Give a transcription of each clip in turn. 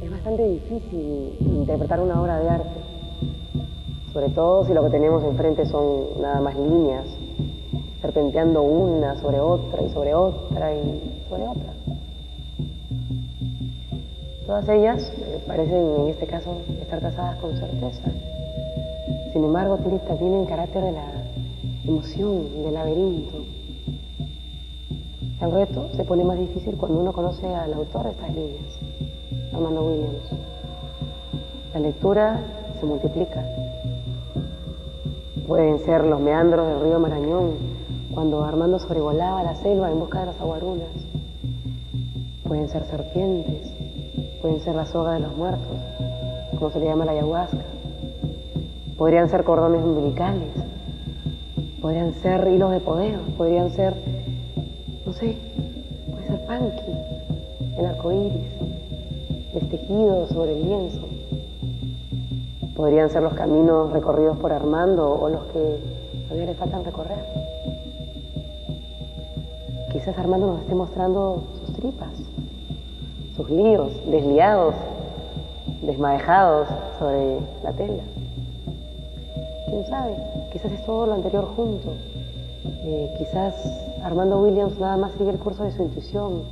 Es bastante difícil interpretar una obra de arte, sobre todo si lo que tenemos enfrente son nada más líneas, serpenteando una sobre otra y sobre otra y sobre otra. Todas ellas parecen en este caso estar trazadas con certeza. Sin embargo, tienen el carácter de la emoción, del laberinto. El reto se pone más difícil cuando uno conoce al autor de estas líneas, Armando Williams. La lectura se multiplica. Pueden ser los meandros del río Marañón, cuando Armando sobrevolaba la selva en busca de las aguarunas. Pueden ser serpientes, pueden ser la soga de los muertos, como se le llama la ayahuasca. Podrían ser cordones umbilicales, podrían ser hilos de poder, podrían ser, no sé, puede ser Panqui, el arco iris, el tejido sobre el lienzo. Podrían ser los caminos recorridos por Armando o los que todavía le faltan recorrer. Quizás Armando nos esté mostrando sus tripas, sus líos, desliados, desmadejados sobre la tela. ¿Quién sabe? Quizás es todo lo anterior junto. Quizás Armando Williams nada más sigue el curso de su intuición.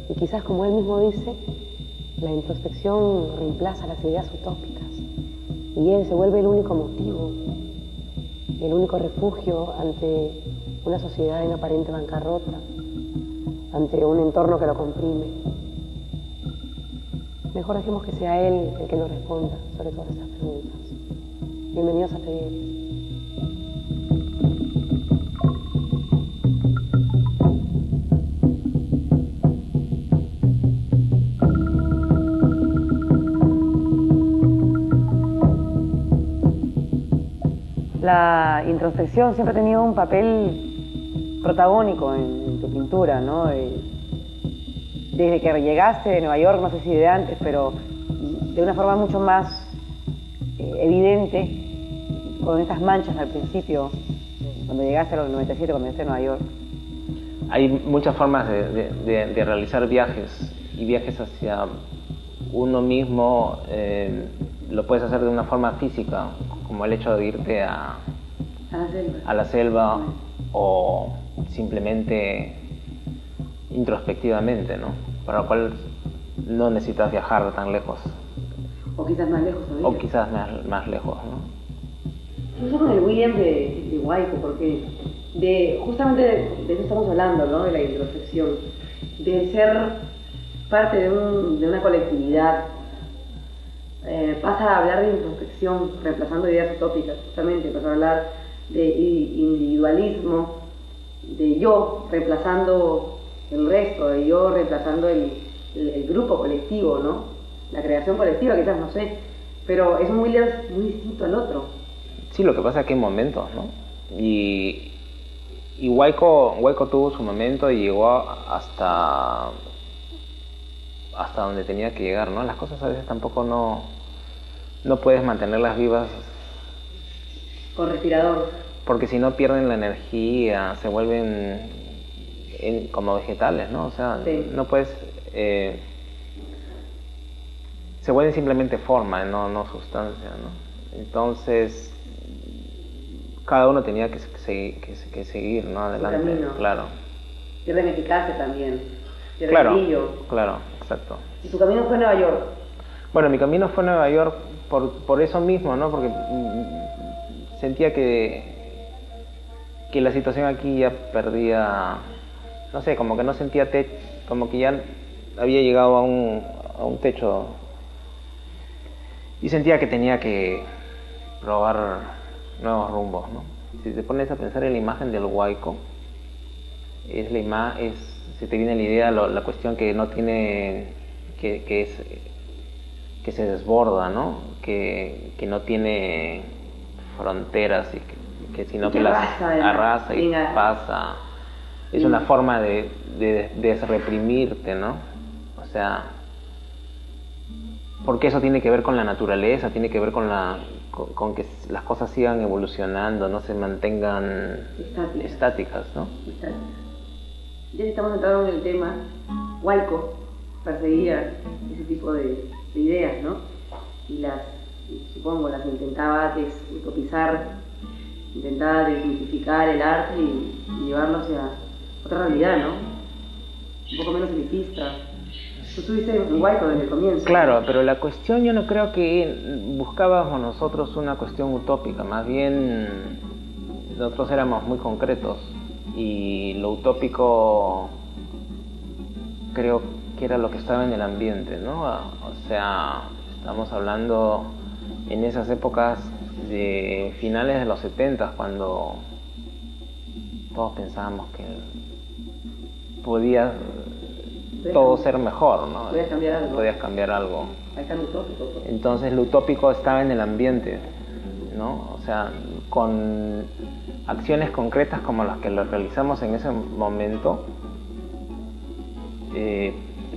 Y quizás, como él mismo dice, la introspección reemplaza las ideas utópicas. Y él se vuelve el único motivo, el único refugio ante una sociedad en aparente bancarrota, ante un entorno que lo comprime. Mejor dejemos que sea él el que nos responda sobre todas estas preguntas. Bienvenidos a Talleres. La introspección siempre ha tenido un papel protagónico en tu pintura, ¿no? Desde que llegaste de Nueva York, no sé si de antes, pero de una forma mucho más evidente, con estas manchas al principio, cuando llegaste a los 97, cuando llegaste a Nueva York. Hay muchas formas de realizar viajes, y viajes hacia uno mismo. Lo puedes hacer de una forma física, como el hecho de irte a la selva, o simplemente introspectivamente, ¿no? Para lo cual no necesitas viajar tan lejos. O quizás más lejos todavía. O quizás más lejos, ¿no? Incluso con el William de Huayco, porque justamente de eso estamos hablando, ¿no? De la introspección, de ser parte de una colectividad. Pasa a hablar de introspección, reemplazando ideas utópicas, justamente, pasa a hablar de individualismo, de yo reemplazando el resto, de yo reemplazando el grupo colectivo, ¿no? La creación colectiva, quizás, no sé, pero es un Williams muy distinto al otro. Sí, lo que pasa es que hay momentos, ¿no? Y Huayco tuvo su momento y llegó hasta donde tenía que llegar, ¿no? Las cosas a veces tampoco no puedes mantenerlas vivas con respirador, porque si no pierden la energía, se vuelven como vegetales, ¿no? O sea, sí. No puedes se vuelven simplemente forma, no sustancia, ¿no? Entonces cada uno tenía que seguir, ¿no? Adelante, claro. Pierde en eficacia también. Claro, claro, exacto. ¿Y tu camino fue a Nueva York? Bueno, mi camino fue a Nueva York por eso mismo, ¿no? Porque sentía que la situación aquí ya perdía, no sé, como que no sentía techo, como que ya había llegado a un techo, y sentía que tenía que probar nuevos rumbos, ¿no? Si te pones a pensar en la imagen del Huayco, se te viene la idea, la cuestión que no tiene, que se desborda, ¿no? Que no tiene fronteras, y que sino que las arrasa y pasa. Es una forma de desreprimirte, ¿no? sea, porque eso tiene que ver con la naturaleza, tiene que ver con que las cosas sigan evolucionando, no se mantengan estáticas, ¿no? Ya que estamos entrando en el tema, Huayco perseguía ese tipo de ideas, ¿no? Y supongo, las intentaba utopizar, intentaba desmitificar el arte y llevarlo hacia otra realidad, ¿no? Un poco menos elitista. Tú estuviste en Huayco desde el comienzo. Claro, pero la cuestión, yo no creo que buscábamos nosotros una cuestión utópica, más bien nosotros éramos muy concretos y lo utópico creo que era lo que estaba en el ambiente, ¿no? O sea, estamos hablando en esas épocas de finales de los 70, cuando todos pensábamos que podía todo ser mejor, ¿no? Podías cambiar algo. Ahí está lo utópico. Entonces lo utópico estaba en el ambiente, ¿no? O sea, con acciones concretas como las que lo realizamos en ese momento,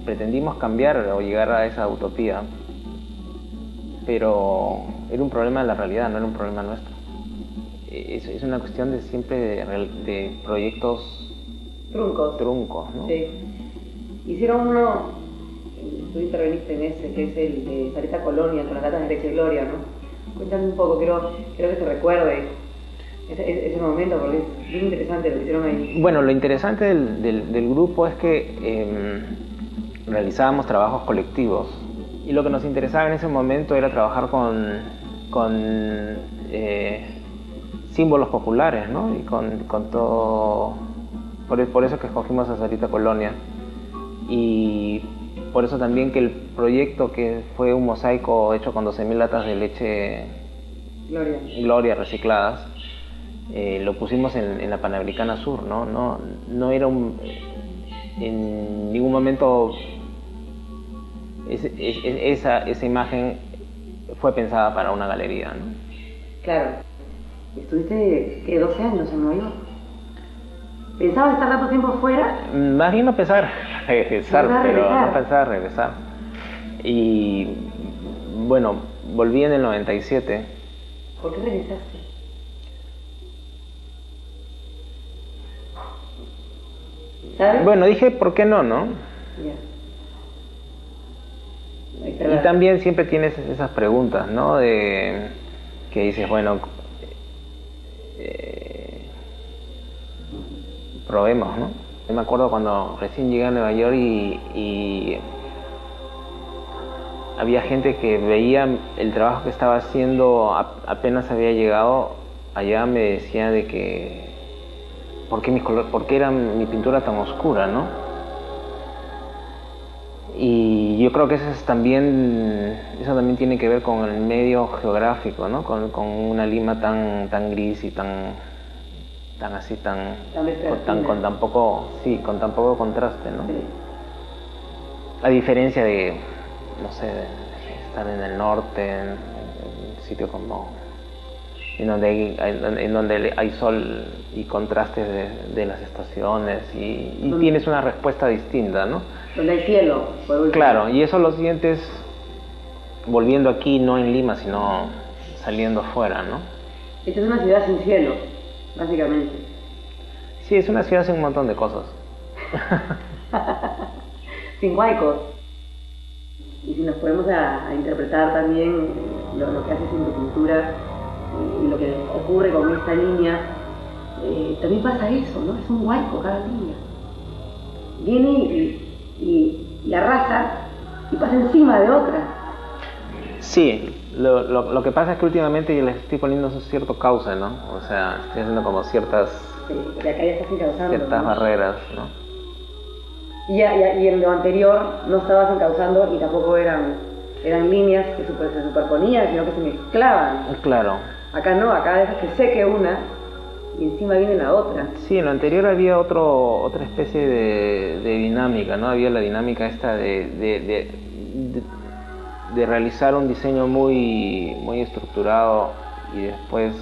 pretendimos cambiar o llegar a esa utopía, pero era un problema de la realidad, no era un problema nuestro. Es una cuestión de siempre de proyectos truncos, ¿no? Sí. Hicieron uno, tú interveniste en ese, que es el de Sarita Colonia, con las latas de leche y gloria, ¿no? Cuéntame un poco, quiero que se recuerde ese momento, porque es bien interesante lo que hicieron ahí. Bueno, lo interesante del grupo es que realizábamos trabajos colectivos, y lo que nos interesaba en ese momento era trabajar con símbolos populares, ¿no? Y con todo. Por eso que escogimos a Sarita Colonia. Y por eso también que el proyecto, que fue un mosaico hecho con 12.000 latas de leche Gloria recicladas, lo pusimos en la Panamericana Sur, ¿no? No era en ningún momento esa imagen fue pensada para una galería, ¿no? Claro. Estuviste, ¿qué? 12 años en Nueva York. ¿Pensabas estar tanto tiempo fuera? Más bien no pensaba regresar, no pensaba regresar. Y bueno, volví en el 97. ¿Por qué regresaste? ¿Sabes? Bueno, dije, ¿por qué no, no? Yeah. Y también siempre tienes esas preguntas, ¿no? De que dices, bueno, probemos, ¿no? Yo me acuerdo cuando recién llegué a Nueva York y había gente que veía el trabajo que estaba haciendo, apenas había llegado allá, me decía de que ¿por qué era mi pintura tan oscura, no? Y yo creo que eso también tiene que ver con el medio geográfico, ¿no? Con una Lima tan gris y tan con tan poco contraste, ¿no? Sí. A diferencia de, no sé, de estar en el norte, en un sitio como en donde hay sol y contrastes de las estaciones y tienes una respuesta distinta, ¿no? Donde hay cielo, por último. Claro, y eso lo sientes volviendo aquí, no en Lima, sino saliendo fuera, ¿no? Esta es una ciudad sin cielo, básicamente. Sí, es una ciudad sin un montón de cosas. Sin huaicos. Y si nos ponemos a interpretar también lo que haces en tu pintura y lo que ocurre con esta línea, también pasa eso, ¿no? Es un huaico cada línea. Viene y arrasa y pasa encima de otra. Sí, lo que pasa es que últimamente yo les estoy poniendo un cierto cauce, ¿no? O sea, estoy haciendo como ciertas barreras, ¿no? Y en lo anterior no estabas encauzando y tampoco eran líneas que se superponían, sino que se mezclaban. Claro. Acá no, acá dejas que seque una y encima viene la otra. Sí, en lo anterior había otra especie de dinámica, ¿no? Había la dinámica esta de realizar un diseño muy estructurado y después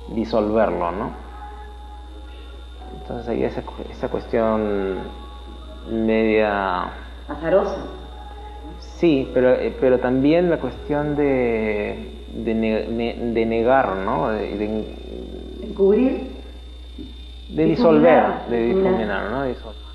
disolverlo, ¿no? Entonces había esa cuestión media azarosa. Sí, pero también la cuestión de negar, ¿no? Encubrir. De disolver, de difuminar, ¿no? Disolver.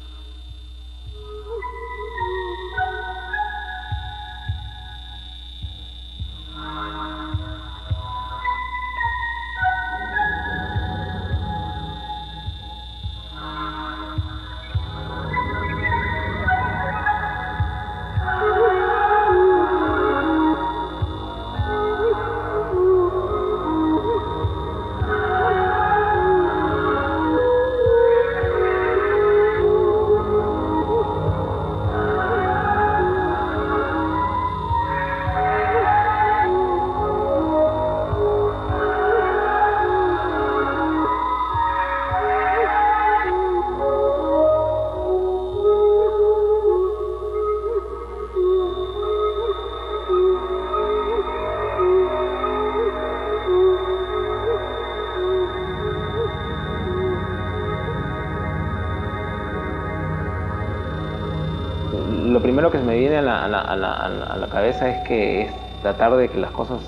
Lo primero que se me viene a la cabeza es que es tratar de que las cosas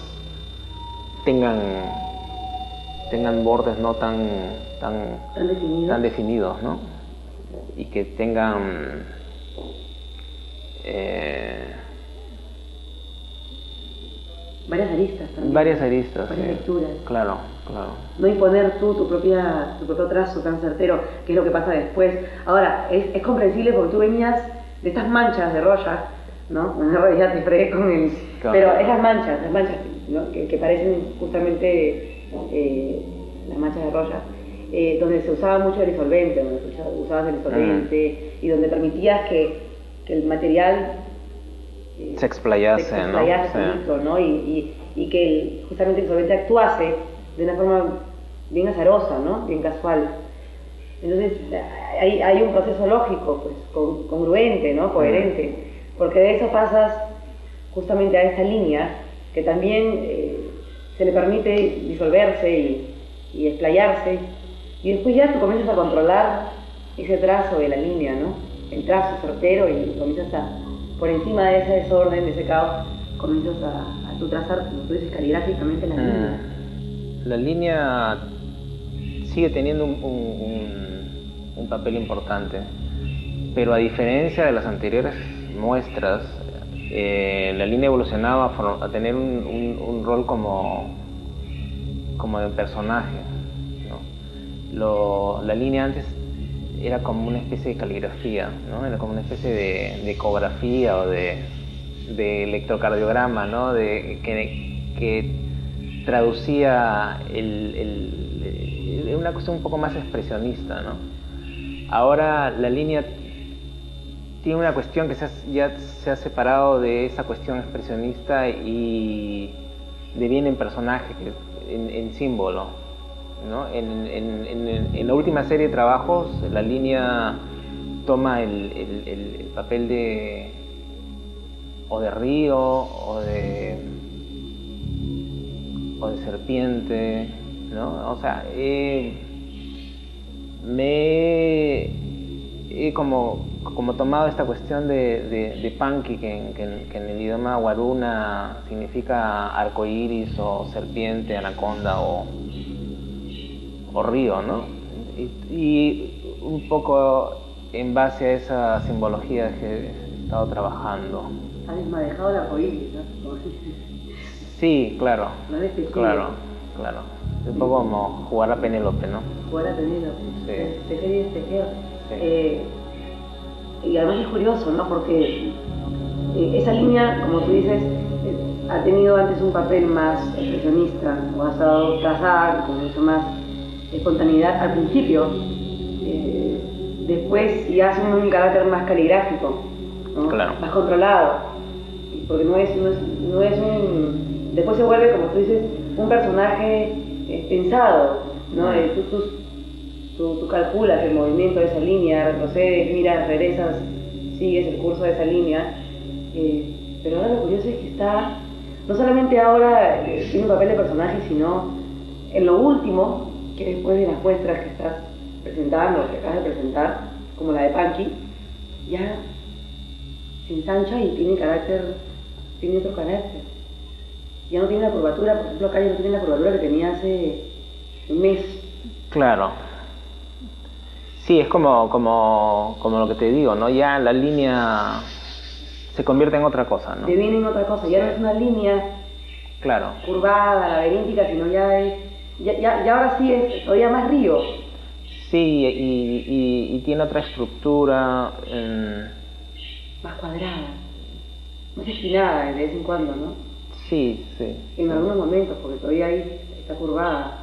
tengan bordes no tan definidos, ¿no? Y que tengan varias aristas también. Varias aristas, varias sí. lecturas. Claro. No imponer tú tu propio trazo tan certero, que es lo que pasa después. Ahora, es comprensible porque tú venías de estas manchas de Roya, ¿no? En realidad te fregué con el... Claro. Pero esas manchas, ¿no? que parecen justamente las manchas de Roya, donde se usaba mucho el disolvente, donde usabas el disolvente y donde permitías que el material se explayase, ¿no? Solito, ¿no? Y que justamente el disolvente actuase de una forma bien azarosa, ¿no? Bien casual. Entonces hay un proceso lógico, pues, congruente, ¿no? Coherente, porque de eso pasas justamente a esta línea que también se le permite disolverse y explayarse, y después ya tú comienzas a controlar ese trazo de la línea, ¿no? El trazo certero, y comienzas por encima de ese desorden, de ese caos, comienzas a tu trazar, como tú dices, caligráficamente la línea. La línea sigue teniendo un papel importante, pero a diferencia de las anteriores muestras, la línea evolucionaba a tener un rol como de personaje, ¿no? La línea antes era como una especie de caligrafía, ¿no? Era como una especie de ecografía o de electrocardiograma, ¿no? Que traducía una cosa un poco más expresionista, ¿no? Ahora la línea tiene una cuestión que ya se ha separado de esa cuestión expresionista y deviene en personaje, en símbolo, ¿no? En la última serie de trabajos, la línea toma el papel de río o de serpiente, ¿no? O sea, me he como tomado esta cuestión de Panqui, que en el idioma guaruna significa arcoíris o serpiente, anaconda o río, ¿no? Y un poco en base a esa simbología que he estado trabajando. Has desmadejado el arcoíris, ¿no? Sí, claro. Claro. Es un poco como jugar a Penélope, ¿no? Jugar a Penélope. Sí. Tejer y destejer. Sí. Y además es curioso, ¿no? Porque esa línea, como tú dices, ha tenido antes un papel más expresionista, o ha estado trazada con mucho más espontaneidad al principio. Después ya asume un carácter más caligráfico, ¿no? Claro. Más controlado. Porque no es un... Después se vuelve, como tú dices, un personaje pensado, ¿no? Tú calculas el movimiento de esa línea, retrocedes, miras, regresas, sigues el curso de esa línea. Pero ahora lo curioso es que está, no solamente ahora tiene un papel de personaje, sino en lo último, que después de las muestras que estás presentando, que acabas de presentar, como la de Panqui, ya se ensancha y tiene carácter, tiene otro carácter. Ya no tiene la curvatura, por ejemplo acá ya no tiene la curvatura que tenía hace un mes. Claro. Sí, es como lo que te digo, ¿no? Ya la línea se convierte en otra cosa, ¿no? Deviene en otra cosa, ya no es una línea claro. curvada, laberíntica, sino ya es, ya ahora sí es todavía más río. Sí, y tiene otra estructura. Más cuadrada, más esquinada de vez en cuando, ¿no? Sí, sí. En algunos momentos, porque todavía ahí está curvada.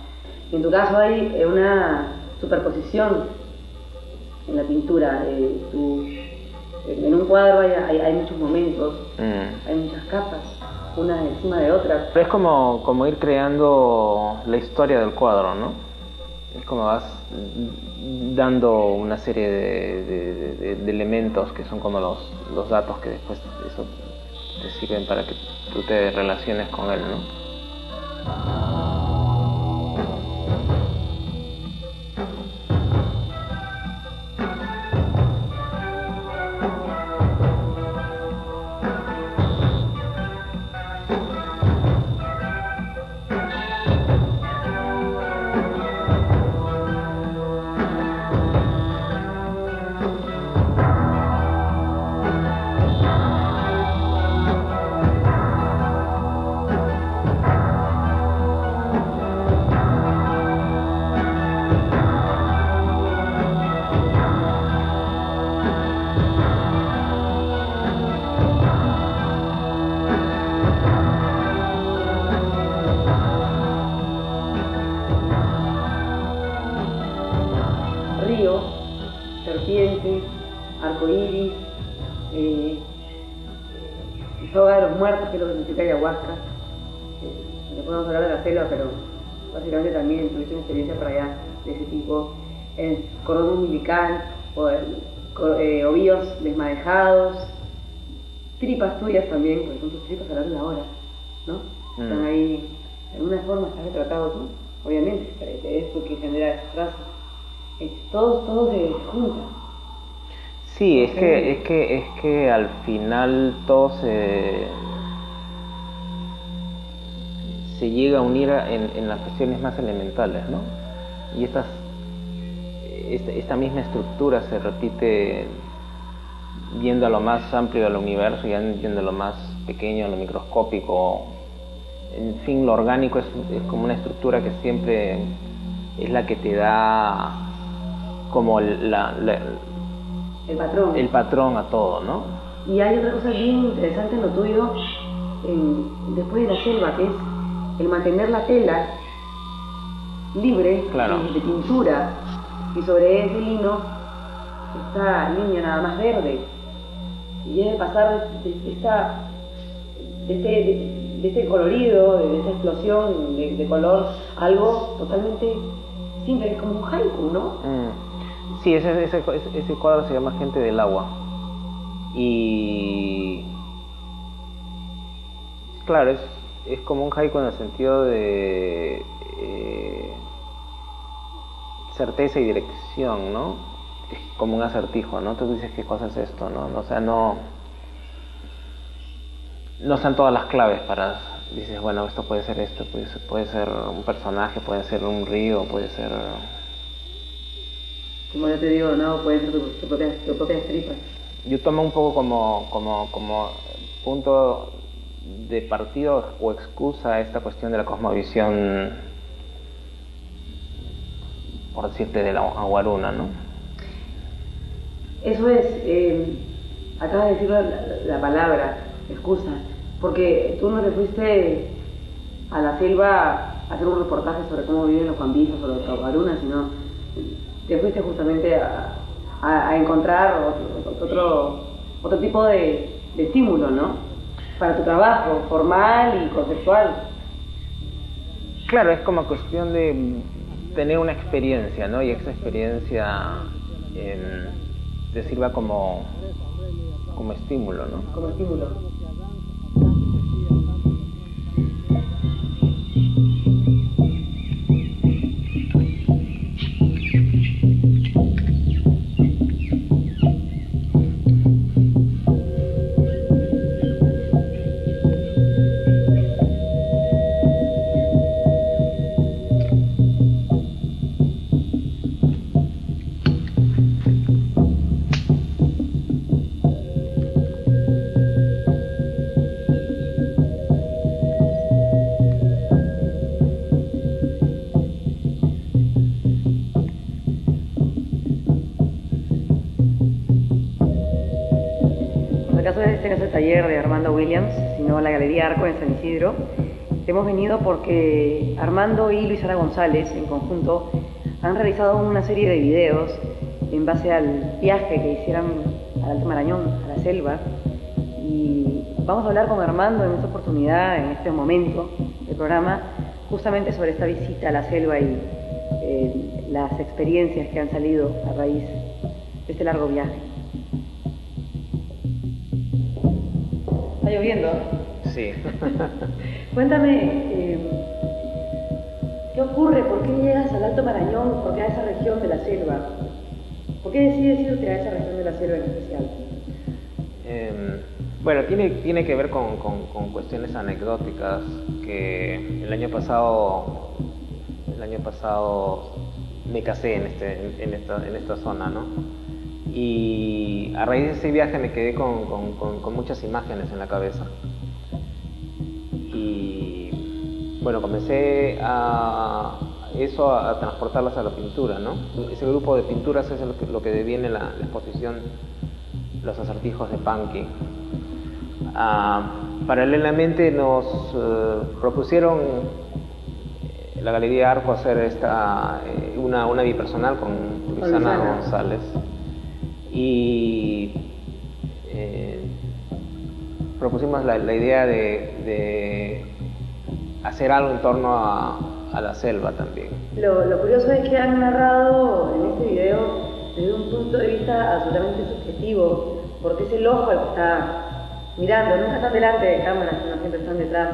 Y en tu caso hay una superposición en la pintura. En un cuadro hay muchos momentos, hay muchas capas, una encima de otra. Pero es como ir creando la historia del cuadro, ¿no? Es como vas dando una serie de elementos que son como los datos que después eso te sirven para que tú te relaciones con él, ¿no? Serpiente, arcoíris, soga de los muertos, que es lo que significa ayahuasca. Después vamos a hablar de la selva, pero básicamente también tuviste una experiencia para allá de ese tipo. Cordón umbilical, ovillos desmadejados, tripas tuyas también, porque son tus tripas a la hora de la hora, ¿no? Están ahí, de alguna forma estás retratado tú, obviamente, es lo que genera esos trazos. Todo se junta. Sí, es que al final todo se llega a unir en las cuestiones más elementales, ¿no? Y esta misma estructura se repite yendo a lo más amplio del universo, yendo a lo más pequeño, a lo microscópico. En fin, lo orgánico es como una estructura que siempre es la que te da como el patrón a todo, ¿no? Y hay otra cosa bien interesante en lo tuyo, después de la selva, que es el mantener la tela libre, claro, de pintura, y sobre ese lino esta línea nada más verde, y debe pasar de este colorido, de esta explosión de color, algo totalmente simple, es como un haiku, ¿no? Sí, ese cuadro se llama Gente del Agua. Y claro, es como un haiku en el sentido de certeza y dirección, ¿no? Es como un acertijo, ¿no? Tú dices qué cosa es esto, ¿no? O sea, no están todas las claves para... Dices, bueno, esto puede ser esto, puede ser un personaje, puede ser un río, puede ser... Como yo te digo, no, puede ser tu propia tripa. Yo tomo un poco como punto de partido o excusa esta cuestión de la cosmovisión, por decirte, de la Aguaruna, ¿no? Eso es, acabas de decir la palabra, excusa, porque tú no te fuiste a la selva a hacer un reportaje sobre cómo viven los guambistas o los Aguarunas, sino te fuiste justamente a encontrar otro tipo de estímulo, ¿no? Para tu trabajo formal y conceptual. Claro, es como cuestión de tener una experiencia, ¿no? Y esa experiencia te sirva como estímulo, ¿no? Como estímulo. caso de este no es el taller de Armando Williams, sino la Galería Arco en San Isidro. Hemos venido porque Armando y Luis Ara González, en conjunto, han realizado una serie de videos en base al viaje que hicieron al Alto Marañón, a la selva. Y vamos a hablar con Armando en esta oportunidad, en este momento del programa, justamente sobre esta visita a la selva y las experiencias que han salido a raíz de este largo viaje. Está lloviendo. Sí. Cuéntame, ¿qué ocurre? ¿Por qué llegas al Alto Marañón? ¿Por qué a esa región de la selva? ¿Por qué decides irte a esa región de la selva en especial? Bueno, tiene que ver con cuestiones anecdóticas que el año pasado me casé en esta zona, ¿no? Y a raíz de ese viaje me quedé con muchas imágenes en la cabeza. Y bueno, comencé a transportarlas a la pintura, ¿no? Ese grupo de pinturas es lo que deviene la exposición Los acertijos de Panqui. Paralelamente nos propusieron la Galería Arco hacer una bipersonal con Luisana González y propusimos la idea de hacer algo en torno a la selva también. Lo curioso es que han narrado en este video desde un punto de vista absolutamente subjetivo, porque es el ojo el que está mirando, nunca están delante de cámaras, sino siempre están detrás,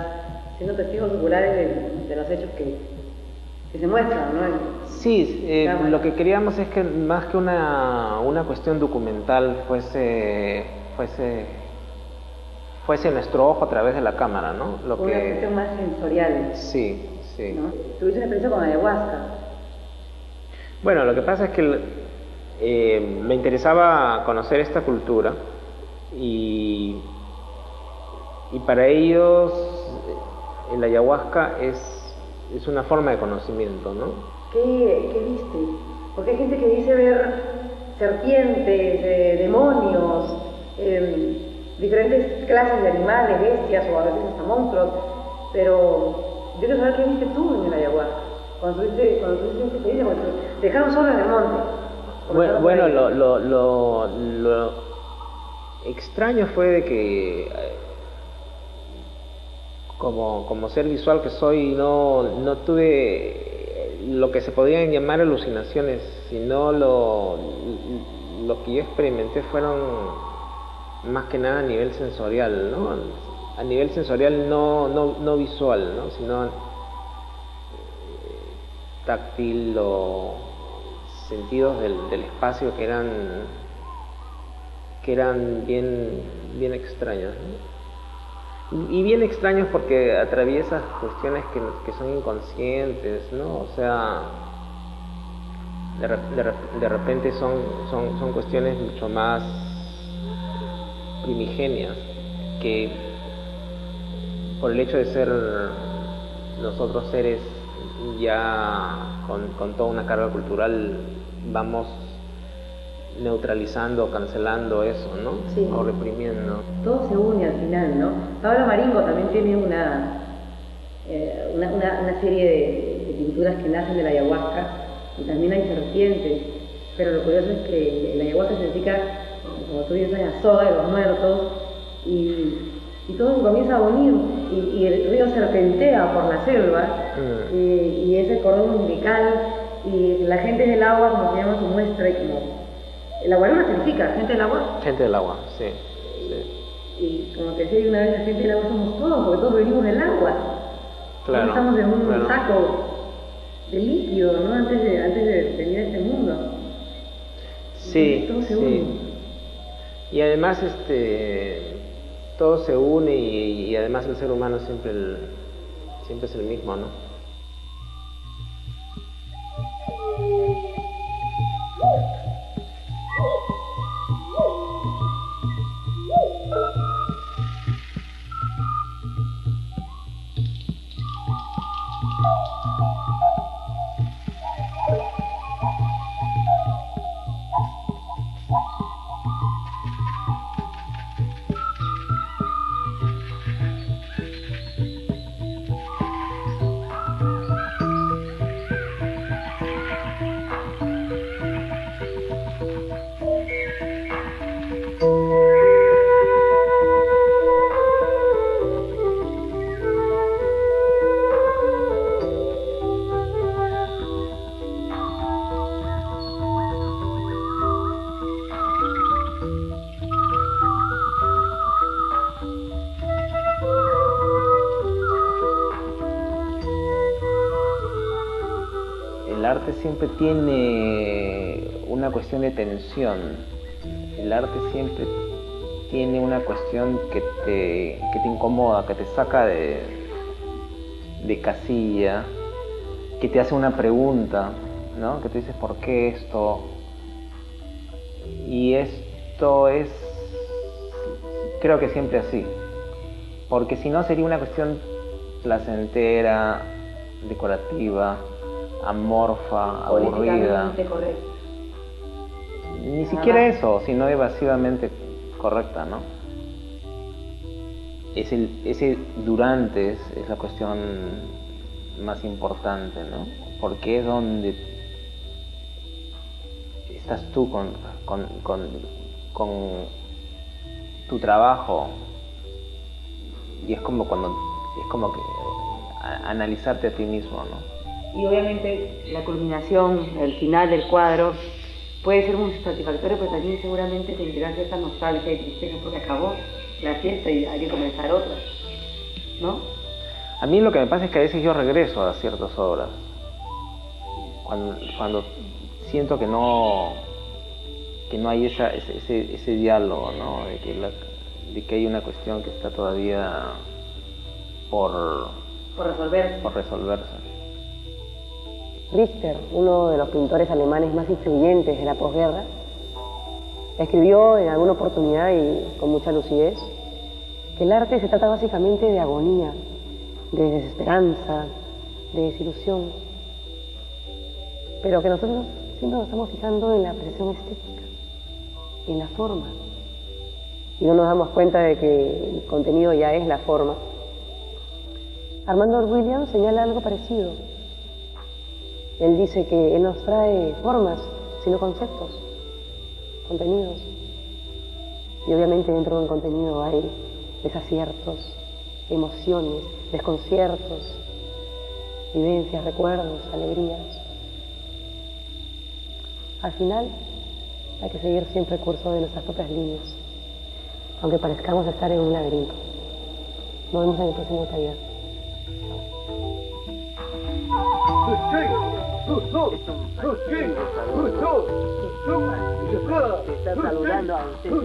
siendo testigos oculares de los hechos que se muestran, ¿no? Sí, lo que queríamos es que más que una cuestión documental fuese nuestro ojo a través de la cámara, ¿no? Una cuestión más sensorial. Sí, sí. ¿No? ¿Tuviste una experiencia con ayahuasca? Bueno, lo que pasa es que me interesaba conocer esta cultura y para ellos el ayahuasca es una forma de conocimiento, ¿no? ¿Qué viste? Porque hay gente que dice ver serpientes, demonios, diferentes clases de animales, bestias o a veces hasta monstruos, pero yo quiero saber qué viste tú en el ayahuasca, cuando tuviste esta experiencia, cuando te dejaron solo en el monte. Bueno, lo extraño fue de que como ser visual que soy, no tuve lo que se podían llamar alucinaciones, sino lo que yo experimenté fueron más que nada a nivel sensorial, ¿no? A nivel sensorial no visual, ¿no? Sino táctil o sentidos del espacio que eran bien extraños, ¿no? Y bien extraños porque atraviesas cuestiones que son inconscientes, ¿no? O sea, de repente son cuestiones mucho más primigenias, que por el hecho de ser nosotros seres ya con toda una carga cultural vamos neutralizando, cancelando eso, ¿no? Sí. O reprimiendo. Todo se une al final, ¿no? Pablo Maringo también tiene una serie de pinturas que nacen de la ayahuasca, y también hay serpientes, pero lo curioso es que la ayahuasca significa, como tú dices, la soga de los muertos, y todo comienza a unir, y el río serpentea por la selva, y ese cordón umbilical, y la gente del agua, como se llama su muestra, y como el aguaruna significa gente del agua. Gente del agua, sí. Y como te decía una vez, la gente del agua somos todos, porque todos venimos del agua. Claro. Todos estamos en un saco de líquido, ¿no? Antes de venir a este mundo. Sí, todo se une. Y además todo se une y además el ser humano siempre es el mismo, ¿no? arte siempre tiene una cuestión de tensión. El arte siempre tiene una cuestión que te incomoda, que te saca de casilla, que te hace una pregunta, ¿no? Que te dices, ¿por qué esto? Y esto es, creo que siempre así, porque si no sería una cuestión placentera, decorativa, amorfa, aburrida. Correcto. Ni siquiera eso, sino evasivamente correcta, ¿no? Ese durante es la cuestión más importante, ¿no? Porque es donde estás tú con tu trabajo, y es como que analizarte a ti mismo, ¿no? Y obviamente la culminación, el final del cuadro puede ser muy satisfactorio, pero también seguramente sentirás cierta nostalgia y tristeza porque acabó la fiesta y hay que comenzar otra, ¿no? A mí lo que me pasa es que a veces yo regreso a ciertas obras cuando siento que no hay ese diálogo, ¿no? De que hay una cuestión que está todavía por resolverse. Richter, uno de los pintores alemanes más influyentes de la posguerra, escribió en alguna oportunidad y con mucha lucidez que el arte se trata básicamente de agonía, de desesperanza, de desilusión, pero que nosotros siempre nos estamos fijando en la apreciación estética, en la forma, y no nos damos cuenta de que el contenido ya es la forma. Armando Williams señala algo parecido. Él dice que él nos trae formas, sino conceptos, contenidos. Y obviamente dentro de un contenido hay desaciertos, emociones, desconciertos, vivencias, recuerdos, alegrías. Al final hay que seguir siempre el curso de nuestras propias líneas, aunque parezcamos estar en un laberinto. Nos vemos en el próximo taller. Está saludando a usted.